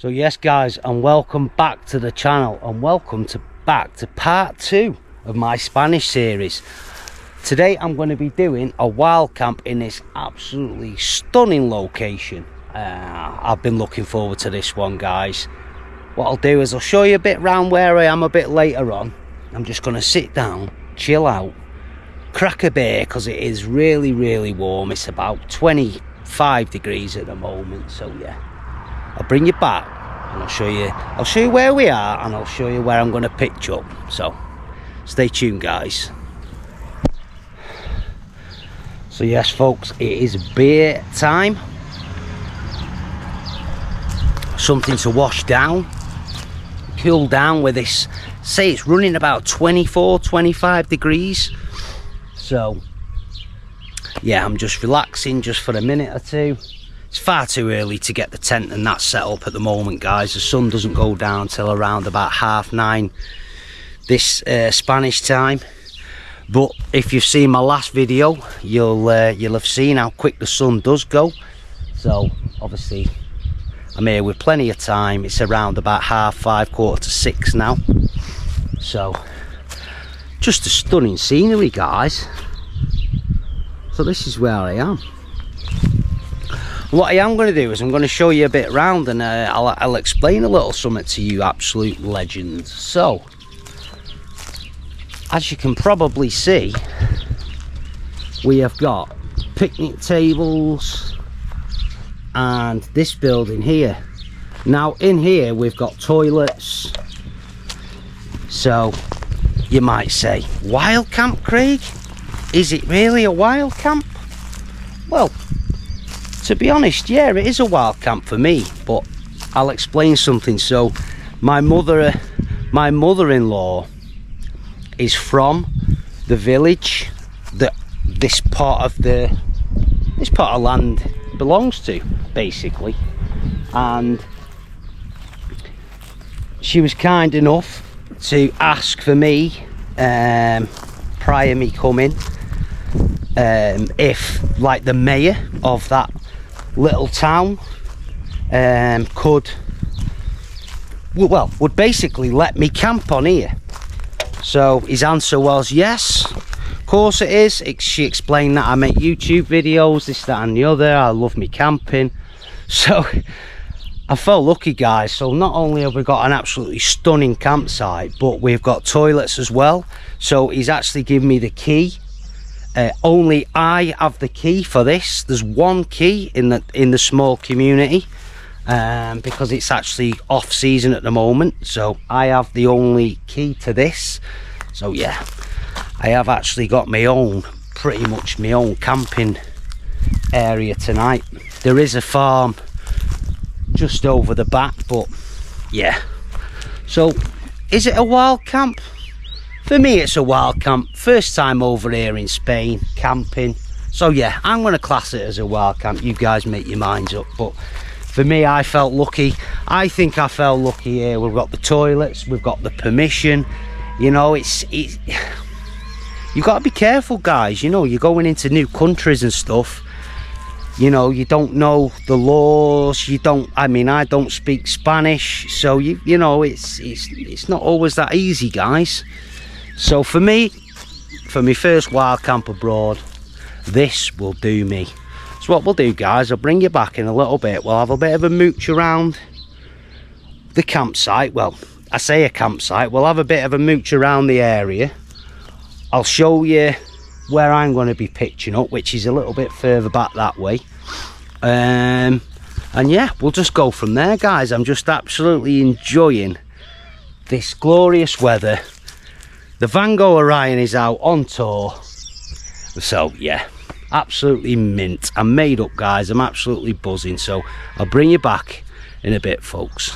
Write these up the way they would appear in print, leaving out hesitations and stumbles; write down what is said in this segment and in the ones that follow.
So yes guys, and welcome back to the channel, and welcome back to part 2 of my Spanish series. Today I'm going to be doing a wild camp in this absolutely stunning location. I've been looking forward to this one, guys. What I'll do is I'll show you a bit around where I am a bit later on. I'm just going to sit down, chill out, crack a beer, because it is really warm. It's about 25 degrees at the moment, so yeah. I'll bring you back and I'll show you where we are, and I'll show you where I'm going to pitch up. So stay tuned, guys. So yes folks, it is beer time. Something to wash down, cool down with this. Say it's running about 24-25 degrees. So yeah, I'm just relaxing just for a minute or two. It's far too early to get the tent and that set up at the moment, guys. The sun doesn't go down till around about 9:30 this Spanish time. But if you've seen my last video, you'll have seen how quick the sun does go. So obviously I'm here with plenty of time. It's around about 5:30, 5:45 now. So just a stunning scenery, guys. So this is where I am. What I am going to do is I'm going to show you a bit around, and I'll explain a little something to you absolute legends. So as you can probably see, we have got picnic tables and this building here. Now in here we've got toilets. So you might say, wild camp, Craig? Is it really a wild camp? Well, to be honest, yeah, it is a wild camp for me, but I'll explain something. So my mother-in-law is from the village that this part of land belongs to, basically, and she was kind enough to ask for me prior me coming, if like the mayor of that little town would basically let me camp on here. So his answer was yes, of course it is. She explained that I make YouTube videos, this, that and the other. I love me camping. So I felt lucky, guys. So not only have we got an absolutely stunning campsite, but we've got toilets as well. So he's actually given me the key. Only I have the key for this. There's one key in the small community, because it's actually off season at the moment. So I have the only key to this. So yeah, I have actually got my own, pretty much my own camping area tonight. There is a farm just over the back, but yeah. So is it a wild camp? For me it's a wild camp. First time over here in Spain camping, so yeah, I'm going to class it as a wild camp. You guys make your minds up, but for me, I felt lucky. I think I felt lucky here. We've got the toilets, we've got the permission. You know, it's you've got to be careful, guys. You know, you're going into new countries and stuff. You know, you don't know the laws. I don't speak Spanish, so you know, it's not always that easy, guys. So for me, for my first wild camp abroad, this will do me. So what we'll do, guys, I'll bring you back in a little bit. We'll have a bit of a mooch around the campsite. Well, I say a campsite. We'll have a bit of a mooch around the area. I'll show you where I'm going to be pitching up, which is a little bit further back that way. And yeah, we'll just go from there, guys. I'm just absolutely enjoying this glorious weather. The Van Gogh Orion is out on tour. So yeah, absolutely mint. I'm made up, guys. I'm absolutely buzzing. So I'll bring you back in a bit, folks.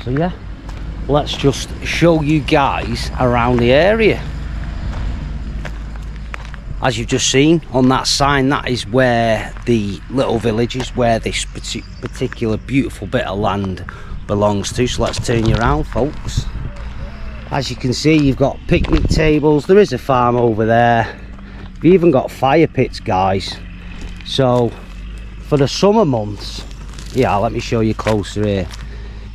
So yeah, let's just show you guys around the area. As you've just seen on that sign, that is where the little village is, where this particular beautiful bit of land belongs to. So let's turn you around, folks. As you can see, you've got picnic tables. There is a farm over there. You've even got fire pits, guys. So for the summer months, yeah, let me show you closer here.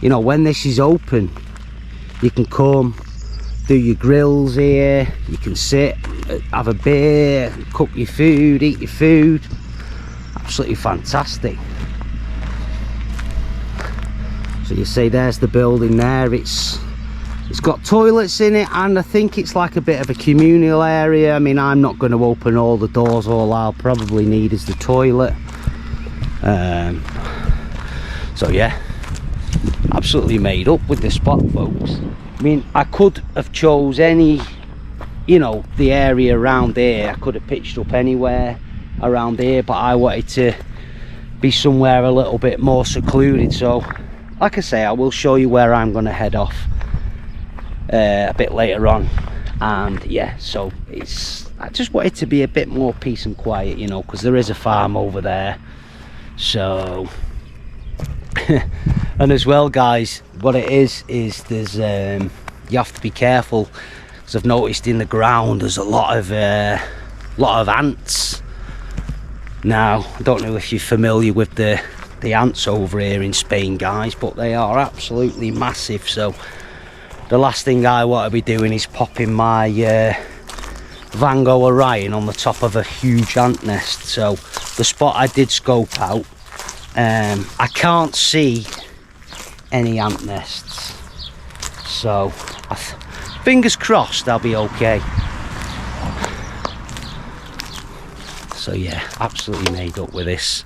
You know, when this is open, you can come do your grills here. You can sit, have a beer, cook your food, eat your food. Absolutely fantastic. So you see, there's the building there. It's got toilets in it, and I think it's like a bit of a communal area. I mean, I'm not going to open all the doors. All I'll probably need is the toilet. So yeah, absolutely made up with the spot, folks. I mean, I could have chose any, you know, the area around here. I could have pitched up anywhere around here, but I wanted to be somewhere a little bit more secluded. So like I say, I will show you where I'm going to head off a bit later on. And yeah, so I just wanted to be a bit more peace and quiet, you know, because there is a farm over there. So and as well, guys, what it is there's you have to be careful, because I've noticed in the ground there's a lot of ants. Now, I don't know if you're familiar with the ants over here in Spain, guys, but they are absolutely massive. So the last thing I want to be doing is popping my Van Gogh Orion on the top of a huge ant nest. So the spot I did scope out, I can't see any ant nests, so fingers crossed I'll be okay. So yeah, absolutely made up with this.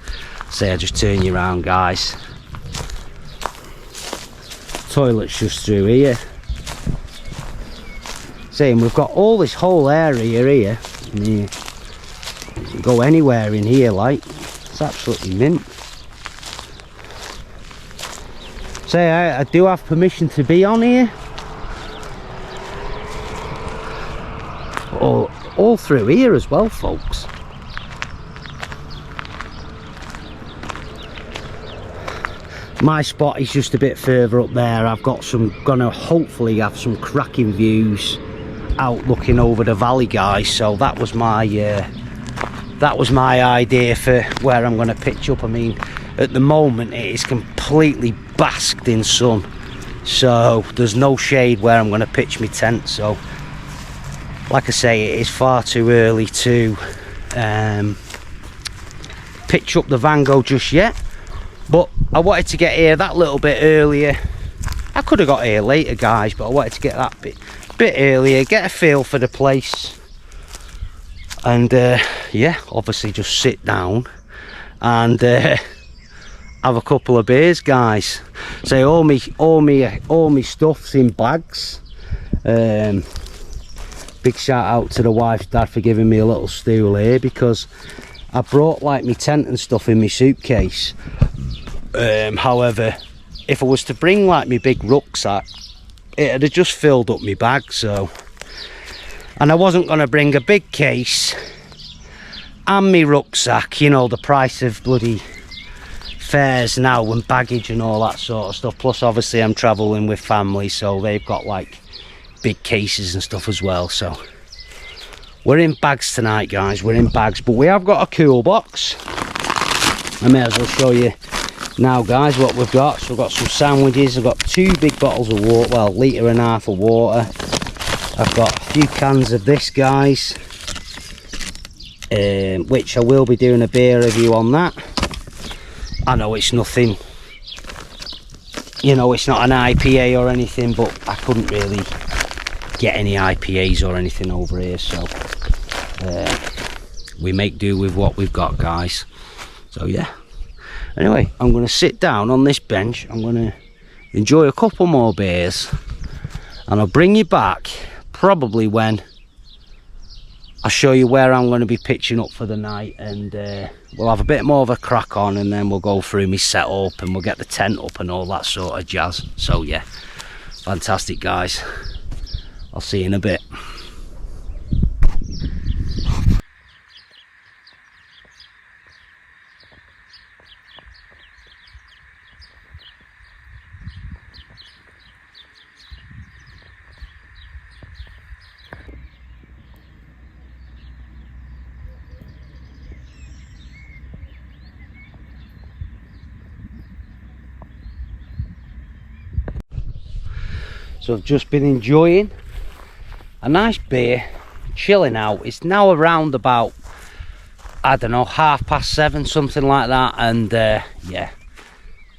Say, I just turn you around, guys. Toilet's just through here. Saying we've got all this whole area here. And you can go anywhere in here, like, it's absolutely mint. Say, I do have permission to be on here. All through here as well, folks. My spot is just a bit further up there. I've got gonna hopefully have some cracking views out looking over the valley, guys. So that was my idea for where I'm gonna pitch up. I mean, at the moment it is completely basked in sun, so there's no shade where I'm gonna pitch my tent. So like I say, it is far too early to pitch up the Van Gogh just yet. But I wanted to get here that little bit earlier. I could have got here later, guys, but I wanted to get that bit earlier, get a feel for the place, and yeah, obviously just sit down and have a couple of beers, guys. So all me stuff's in bags. Big shout out to the wife's dad for giving me a little stool here, because I brought like my tent and stuff in my suitcase. However, if I was to bring like my big rucksack, it'd have just filled up my bag. So, and I wasn't going to bring a big case and my rucksack, you know, the price of bloody fares now and baggage and all that sort of stuff. Plus obviously I'm travelling with family, so they've got like big cases and stuff as well. So we're in bags tonight, guys, we're in bags, but we have got a cool box. I may as well show you now, guys, what we've got. So we've got some sandwiches, I've got 2 big bottles of water, well, 1.5 litres of water. I've got a few cans of this, guys, which I will be doing a beer review on that. I know it's nothing, you know, it's not an IPA or anything, but I couldn't really get any IPAs or anything over here, so we make do with what we've got, guys. So yeah, anyway, I'm going to sit down on this bench, I'm going to enjoy a couple more beers, and I'll bring you back probably when I show you where I'm going to be pitching up for the night, and we'll have a bit more of a crack on, and then we'll go through my setup and we'll get the tent up and all that sort of jazz. So yeah, fantastic, guys. I'll see you in a bit. So I've just been enjoying a nice beer, chilling out. It's now around about, I don't know, 7:30, something like that. And yeah,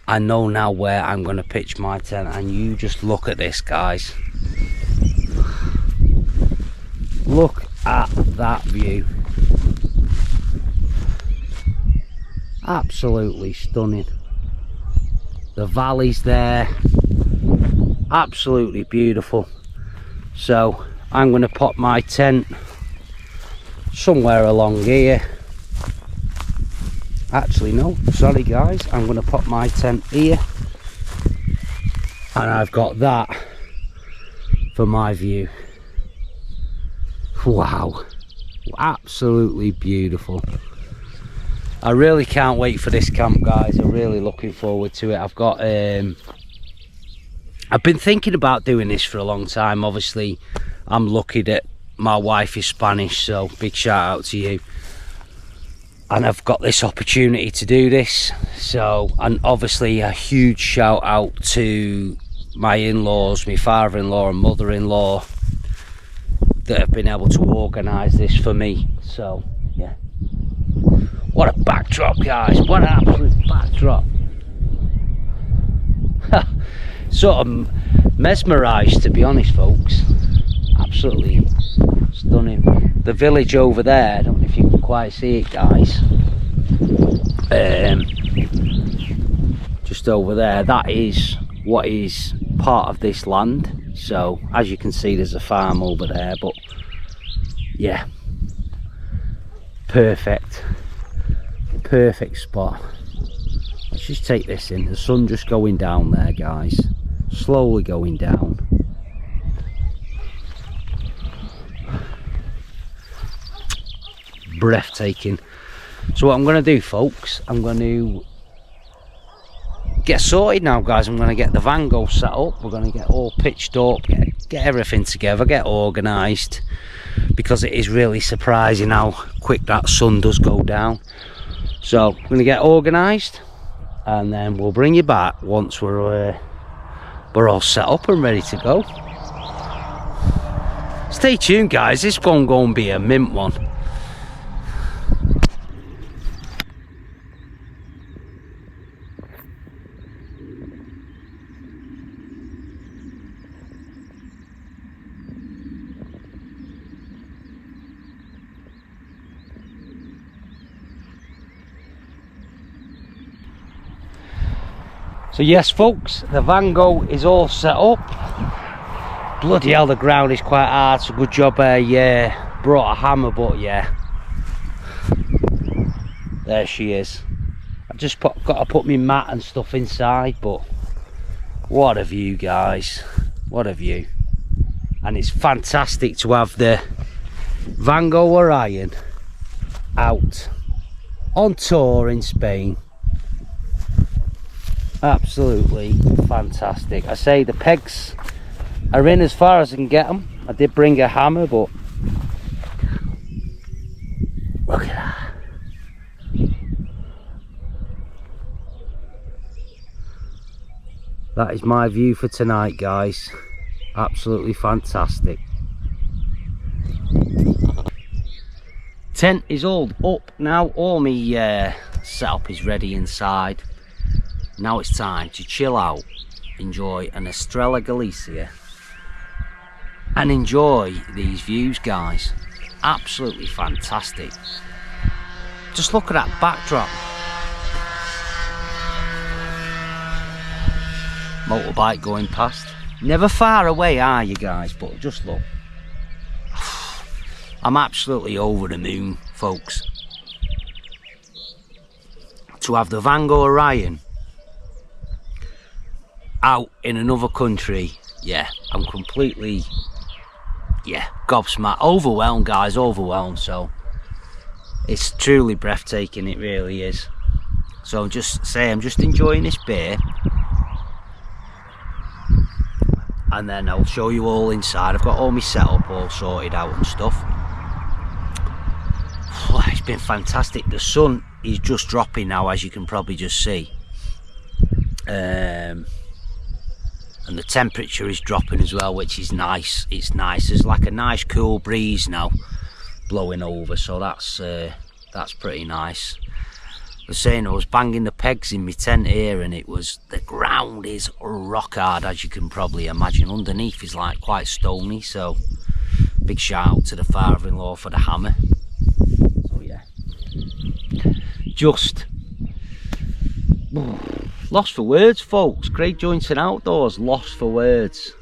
I know now where I'm going to pitch my tent. And you just look at this, guys. Look at that view. Absolutely stunning. The valley's there. Absolutely beautiful. So I'm going to pop my tent somewhere along here. Actually no, sorry guys, I'm going to pop my tent here, and I've got that for my view. Wow, absolutely beautiful. I really can't wait for this camp, guys. I'm really looking forward to it. I've been thinking about doing this for a long time. Obviously I'm lucky that my wife is Spanish, so big shout out to you. And I've got this opportunity to do this. So, and obviously a huge shout out to my in-laws, my father-in-law and mother-in-law, that have been able to organise this for me. So yeah, what a backdrop, guys. What an absolute backdrop. Sort of mesmerised, to be honest, folks. Absolutely stunning. The village over there, I don't know if you can quite see it, guys. Just over there, that is what is part of this land. So as you can see, there's a farm over there, but yeah, perfect spot. Let's just take this in. The sun just going down there, guys, slowly going down. Breathtaking. So what I'm going to do, folks, I'm going to get sorted now, guys. I'm going to get the Vango set up. We're going to get all pitched up, get everything together, get organised, because it is really surprising how quick that sun does go down. So I'm going to get organised, and then we'll bring you back once we're all set up and ready to go. Stay tuned, guys. This one going to be a mint one. So yes, folks, the Vango is all set up. Bloody hell, the ground is quite hard. So good job I brought a hammer, but yeah, there she is. I've just got to put my mat and stuff inside, but what a view, guys, what a view. And it's fantastic to have the Vango Orion out on tour in Spain. Absolutely fantastic. I say the pegs are in as far as I can get them. I did bring a hammer, but look at that. That is my view for tonight, guys. Absolutely fantastic. Tent is all up now. All my setup is ready inside. Now it's time to chill out, enjoy an Estrella Galicia, and enjoy these views, guys. Absolutely fantastic. Just look at that backdrop. Motorbike going past. Never far away, are you, guys? But just look. I'm absolutely over the moon, folks. To have the Vango Orion out in another country, yeah, I'm completely, gobsmacked, overwhelmed, guys, overwhelmed. So it's truly breathtaking, it really is. So I'm just enjoying this beer, and then I'll show you all inside. I've got all my setup all sorted out and stuff. It's been fantastic. The sun is just dropping now, as you can probably just see. And and the temperature is dropping as well, which is nice. It's nice. There's like a nice cool breeze now blowing over, so that's pretty nice. I was saying, I was banging the pegs in my tent here, and the ground is rock hard, as you can probably imagine. Underneath is like quite stony, so big shout out to the father-in-law for the hammer. So yeah, just lost for words, folks. Craig Joinson Outdoors, lost for words.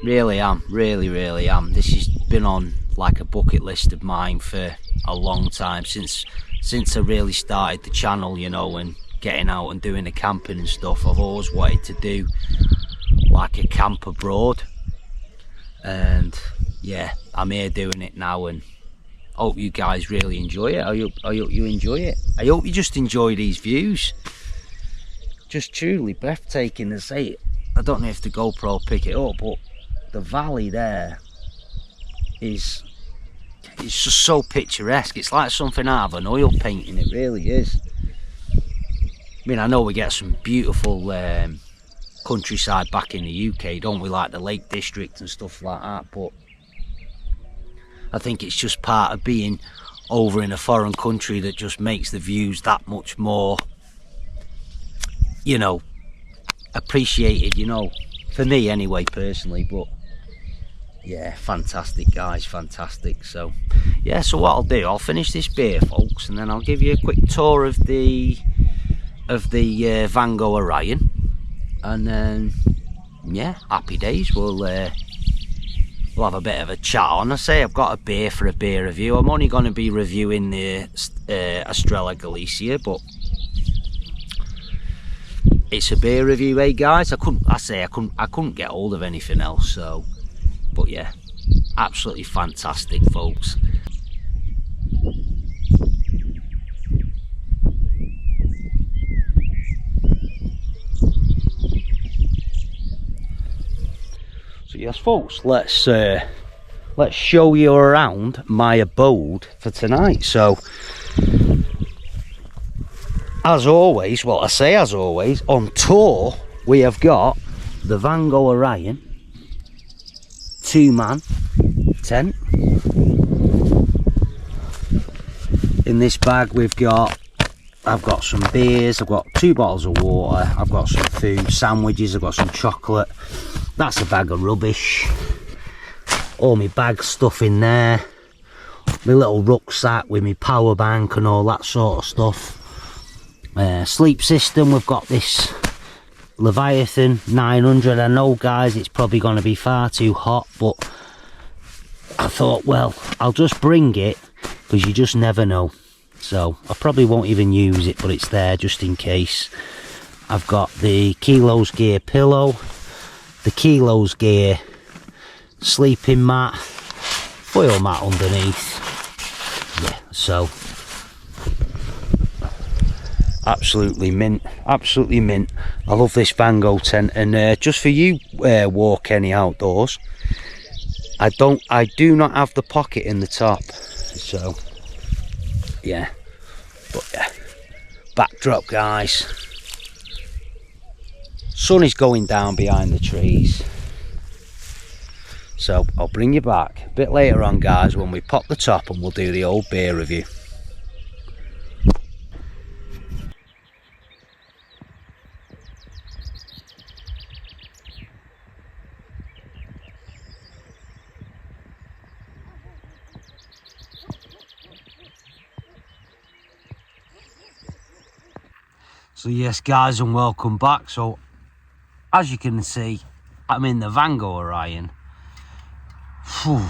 Really am, really am. This has been on like a bucket list of mine for a long time, since I really started the channel, you know, and getting out and doing the camping and stuff. I've always wanted to do like a camp abroad, and yeah, I'm here doing it now, and I hope you guys really enjoy it. I hope you enjoy it. I hope you just enjoy these views. Just truly breathtaking to say it. I don't know if the GoPro pick it up, but the valley there is, it's just so picturesque. It's like something out of an oil painting. It really is. I mean, I know we get some beautiful countryside back in the UK, don't we, like the Lake District and stuff like that, but I think it's just part of being over in a foreign country that just makes the views that much more, you know, appreciated, you know, for me anyway, personally. But yeah, fantastic guys, fantastic. So yeah, so what I'll do, I'll finish this beer, folks, and then I'll give you a quick tour of the Van Gogh Orion, and then yeah, happy days. We'll have a bit of a chat on. I say I've got a beer for a beer review. I'm only going to be reviewing the Estrella Galicia, but it's a beer review, eh guys? I couldn't get hold of anything else, so, but yeah, absolutely fantastic, folks. So yes, folks, let's show you around my abode for tonight. So as always, well, I say as always, on tour we have got the Van Gogh Orion 2-man tent. In this bag I've got some beers, I've got 2 bottles of water, I've got some food, sandwiches, I've got some chocolate. That's a bag of rubbish. All my bag stuff in there, my little rucksack with my power bank and all that sort of stuff. Sleep system, we've got this Leviathan 900. I know, guys, it's probably going to be far too hot, but I thought, well, I'll just bring it because you just never know. So I probably won't even use it, but it's there just in case. I've got the Kilos Gear pillow, the Kilos Gear sleeping mat, foil mat underneath. Yeah, so absolutely mint, absolutely mint. I love this Van Gogh tent. And just for you Walk Any Outdoors, I do not have the pocket in the top, so yeah. But yeah, backdrop, guys, sun is going down behind the trees, so I'll bring you back a bit later on, guys, when we pop the top and we'll do the old beer review. So yes, guys, and welcome back. So as you can see, I'm in the Van Gogh Orion. Whew,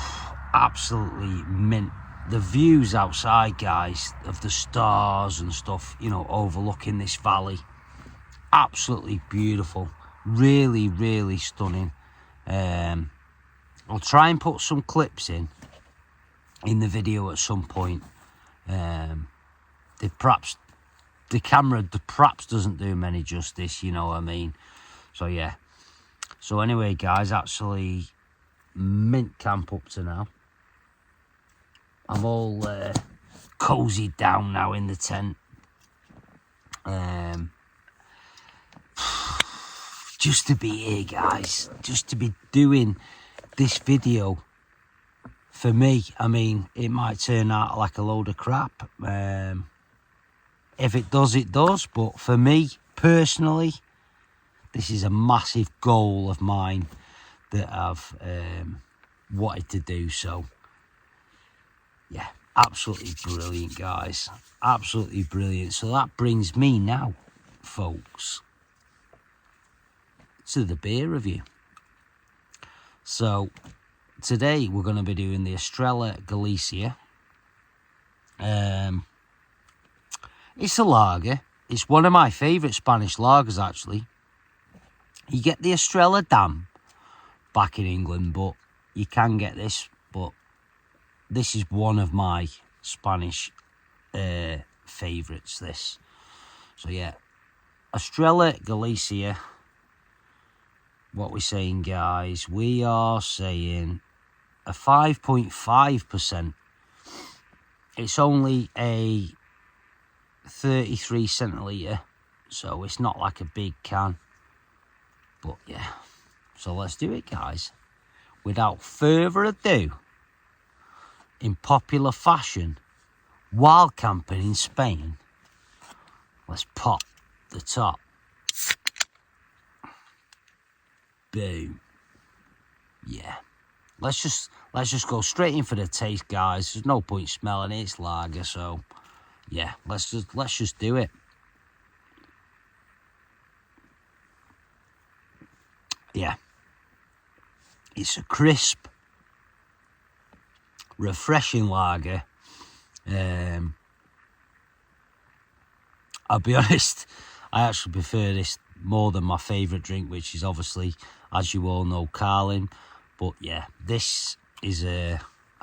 absolutely mint. The views outside, guys, of the stars and stuff, you know, overlooking this valley, absolutely beautiful. Really, really stunning. I'll try and put some clips in the video at some point. The camera perhaps doesn't do many justice, you know what I mean. So yeah, so anyway, guys, actually mint camp up to now. I'm all cozied down now in the tent. just to be here, guys, just to be doing this video. For me, I mean, it might turn out like a load of crap. If it does, it does. But for me, personally, this is a massive goal of mine that I've wanted to do. So, yeah, absolutely brilliant, guys. Absolutely brilliant. So that brings me now, folks, to the beer review. So today we're going to be doing the Estrella Galicia. It's a lager. It's one of my favourite Spanish lagers, actually. You get the Estrella Damm back in England, but you can get this. But this is one of my Spanish favourites, this. So, yeah. Estrella Galicia. What we're saying, guys, we are saying a 5.5%. It's only a 33 centilitre, so it's not like a big can. But yeah, so let's do it, guys. Without further ado, in popular fashion, while camping in Spain, let's pop the top. Boom. Yeah. Let's just go straight in for the taste, guys. There's no point smelling it. It's lager, so yeah, let's just do it. Yeah. It's a crisp, refreshing lager. I'll be honest, I actually prefer this more than my favourite drink, which is obviously, as you all know, Carling. But yeah, this is a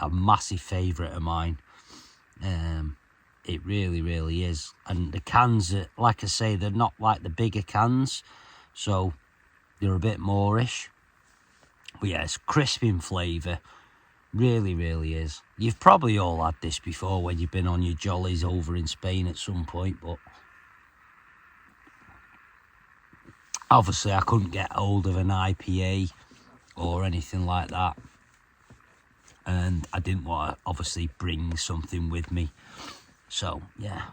massive favourite of mine. It really, really is. And the cans, like I say, they're not like the bigger cans, so they're a bit moreish. But yeah, it's crisp in flavour. Really, really is. You've probably all had this before when you've been on your jollies over in Spain at some point, but obviously I couldn't get hold of an IPA or anything like that. And I didn't want to obviously bring something with me. So, yeah.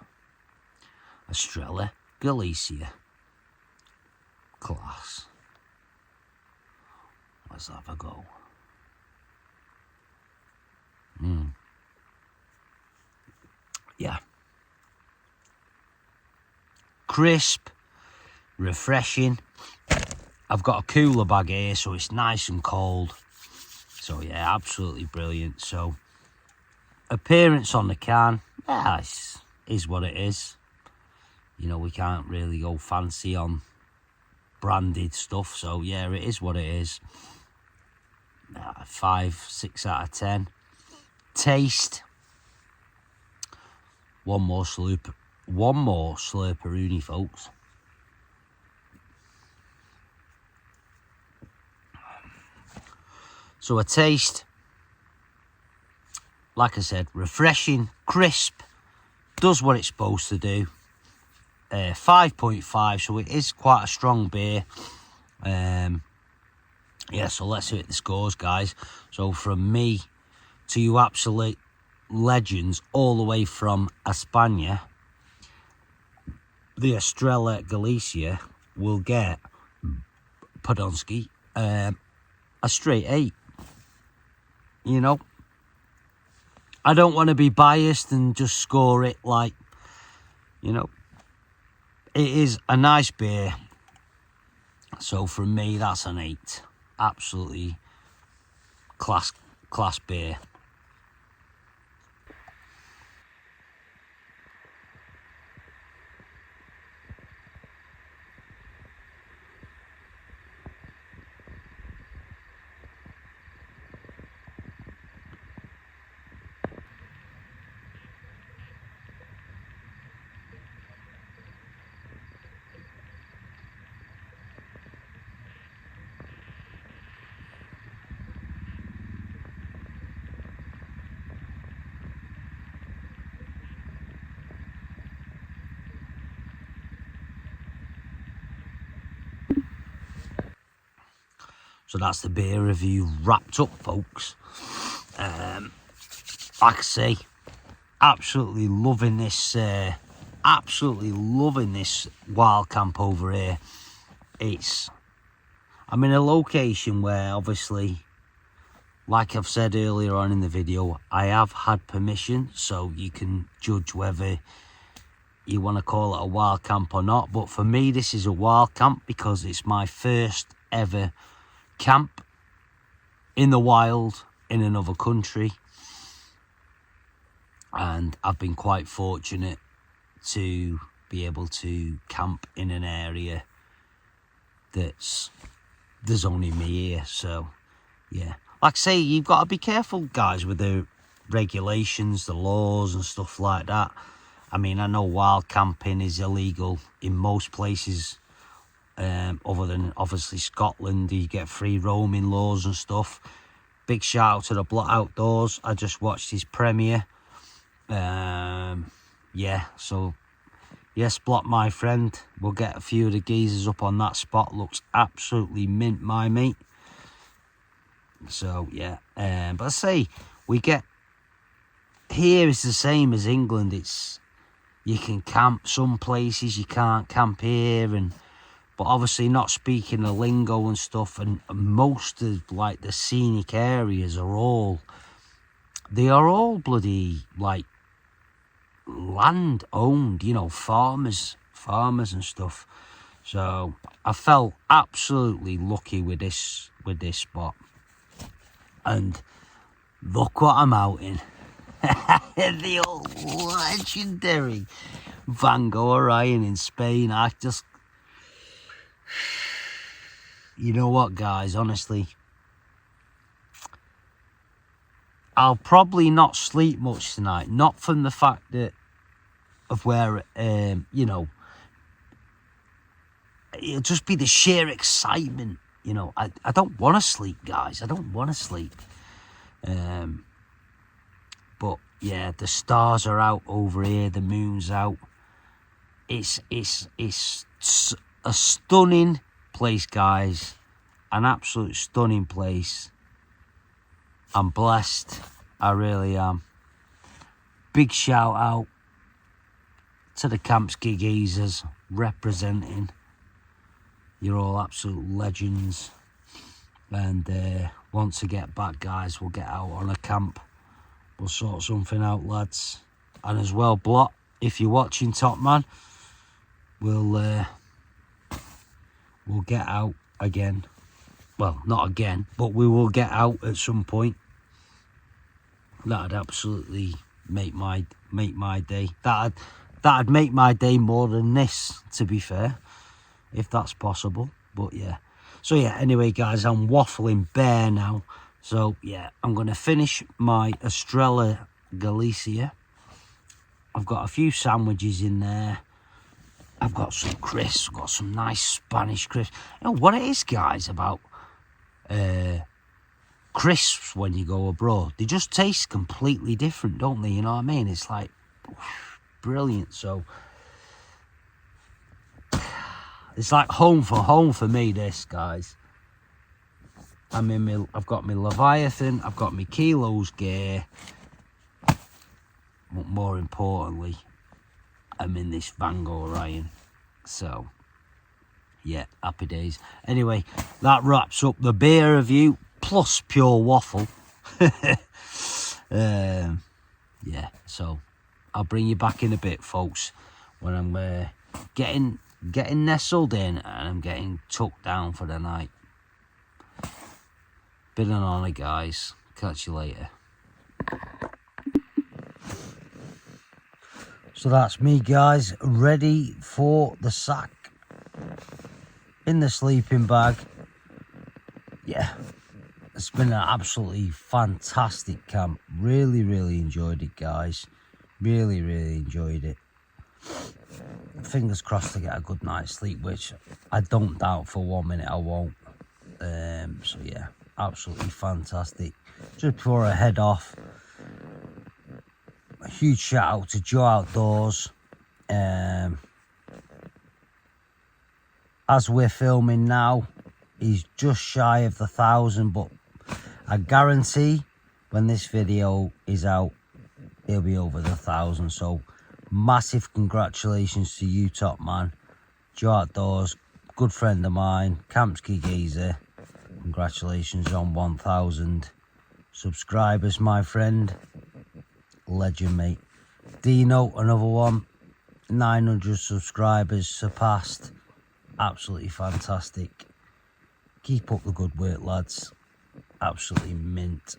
Estrella Galicia. Class. Let's have a go. Yeah. Crisp. Refreshing. I've got a cooler bag here, so it's nice and cold. So, yeah, absolutely brilliant. So, appearance on the can, yeah, is what it is. You know, we can't really go fancy on branded stuff. So, yeah, it is what it is. 5, 6 out of 10. Taste. One more slurperoonie, folks. So a taste, like I said, refreshing, crisp, does what it's supposed to do. 5.5, so it is quite a strong beer. Yeah, so let's hit the scores, guys. So from me to you absolute legends all the way from España, the Estrella Galicia will get, Podolski, a straight 8. You know, I don't want to be biased and just score it like, you know, it is a nice beer. So from me, that's an 8. Absolutely class beer. So that's the beer review wrapped up, folks. Like I say, absolutely loving this wild camp over here. I'm in a location where, obviously, like I've said earlier on in the video, I have had permission, so you can judge whether you want to call it a wild camp or not. But for me, this is a wild camp because it's my first ever camp in the wild in another country, and I've been quite fortunate to be able to camp in an area there's only me here. So yeah, like I say, you've got to be careful, guys, with the regulations, the laws and stuff like that. I mean, I know wild camping is illegal in most places, other than obviously Scotland. You get free roaming laws and stuff. Big shout out to the Blot Outdoors. I just watched his premiere. Yeah, so yes, Blot, my friend, we'll get a few of the geezers up on that spot. Looks absolutely mint, my mate. So yeah, but I say, we get here is the same as England. It's, you can camp some places, you can't camp here, but obviously not speaking the lingo and stuff, and most of like the scenic areas are all bloody like land owned, you know, farmers and stuff. So I felt absolutely lucky with this spot. And look what I'm out in. The old legendary Vango Orion in Spain. I just, you know what, guys, honestly, I'll probably not sleep much tonight. Not from the fact that of where, you know, it'll just be the sheer excitement. You know, I don't want to sleep, guys. I don't want to sleep. But yeah, the stars are out over here. The moon's out. It's a stunning place, guys. An absolute stunning place. I'm blessed. I really am. Big shout out to the Campski geezers representing. You're all absolute legends. And once I get back, guys, we'll get out on a camp. We'll sort something out, lads. And as well, Blot, if you're watching, Top Man, we'll get out again. Well, not again, but we will get out at some point. That'd absolutely make my day. That'd make my day more than this, to be fair, if that's possible. But yeah. So yeah, anyway, guys, I'm waffling bare now. So yeah, I'm going to finish my Estrella Galicia. I've got a few sandwiches in there. I've got some crisps, got some nice Spanish crisps. You know what it is, guys, about crisps when you go abroad? They just taste completely different, don't they? You know what I mean? It's like, brilliant. So it's like home for me, this, guys. I've got my Leviathan, I've got my Kilos gear, but more importantly, I'm in this Vango Orion. So yeah, happy days. Anyway, that wraps up the beer review plus pure waffle. Yeah, so I'll bring you back in a bit, folks, when I'm getting nestled in and I'm getting tucked down for the night. Been an honour, guys. Catch you later. So that's me, guys, ready for the sack. In the sleeping bag. Yeah, it's been an absolutely fantastic camp. Really, really enjoyed it, guys. Really, really enjoyed it. Fingers crossed to get a good night's sleep, which I don't doubt for 1 minute I won't. So yeah, absolutely fantastic. Just before I head off, a huge shout out to Joe Outdoors. As we're filming now, he's just shy of the 1,000, but I guarantee when this video is out, he'll be over the 1,000. So massive congratulations to you, top man. Joe Outdoors, good friend of mine, Campski Geezer. Congratulations on 1,000 subscribers, my friend. Legend, mate. Dino, another one. 900 subscribers surpassed. Absolutely fantastic. Keep up the good work, lads. Absolutely mint.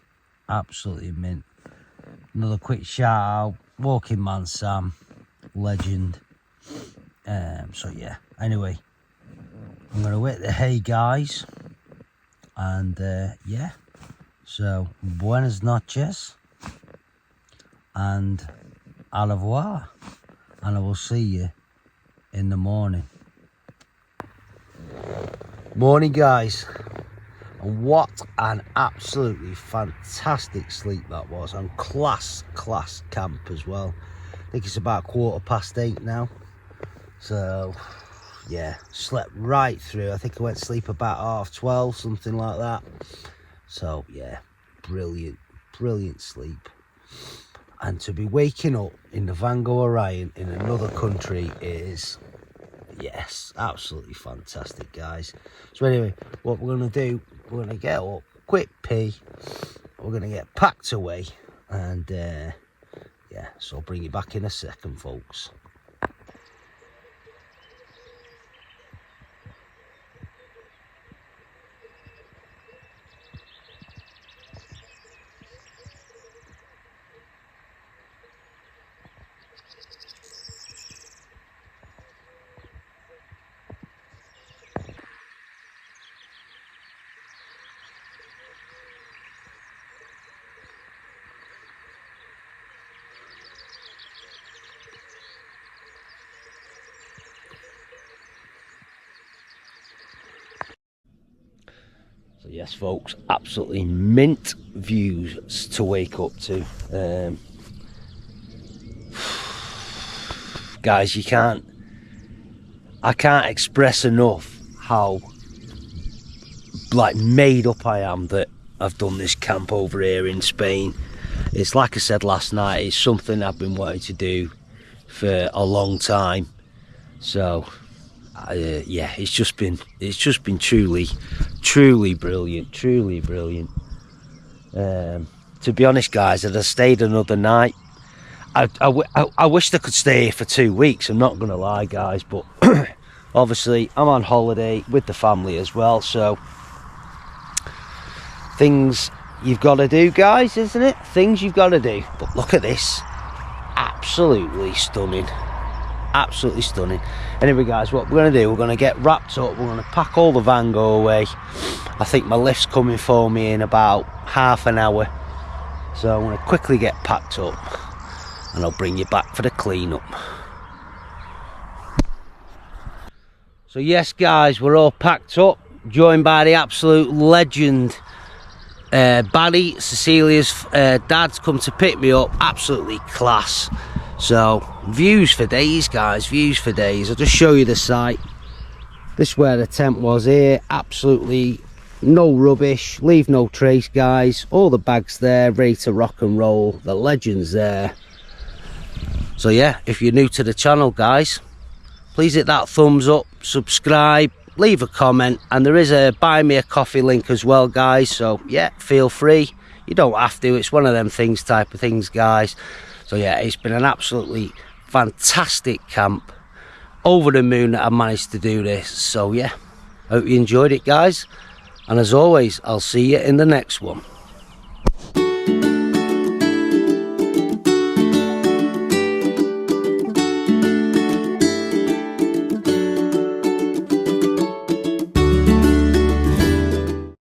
Absolutely mint. Another quick shout out. Walking Man Sam. Legend. So yeah. Anyway. I'm going to hit the hay, guys. And yeah. So, buenas noches. And au revoir. And I will see you in the morning. Morning, guys. And what an absolutely fantastic sleep that was. And class camp as well. I think it's about 8:15 now. So yeah, slept right through. I think I went to sleep about 12:30, something like that. So yeah, brilliant sleep. And to be waking up in the Vango Orion in another country is, yes, absolutely fantastic, guys. So anyway, what we're going to do, we're going to get up, quick pee, we're going to get packed away, and yeah, so I'll bring you back in a second, folks. So yes, folks, absolutely mint views to wake up to. Guys, I can't express enough how like made up I am that I've done this camp over here in Spain. It's like I said last night, it's something I've been wanting to do for a long time. So yeah, it's just been truly brilliant, to be honest, guys. I'd have stayed another night. I wished I could stay here for 2 weeks, I'm not gonna lie, guys, but obviously I'm on holiday with the family as well, so things you've got to do, guys, isn't it? Things you've got to do. But look at this, absolutely stunning. Anyway, guys, what we're going to do, we're going to get wrapped up, we're going to pack all the Vango away. I think my lift's coming for me in about half an hour, so I'm going to quickly get packed up and I'll bring you back for the clean-up. So yes, guys, we're all packed up, joined by the absolute legend Barry, Cecilia's dad's come to pick me up. Absolutely class. So views for days, guys, views for days. I'll just show you the site. This is where the tent was here. Absolutely no rubbish, leave no trace, guys. All the bags there, ready to rock and roll. The legend's there. So yeah, if you're new to the channel, guys, please hit that thumbs up, subscribe, leave a comment, and there is a buy me a coffee link as well, guys. So yeah, feel free. You don't have to, it's one of them things, type of things, guys. So yeah, it's been an absolutely fantastic camp. Over the moon that I managed to do this. So yeah, hope you enjoyed it, guys, and as always, I'll see you in the next one.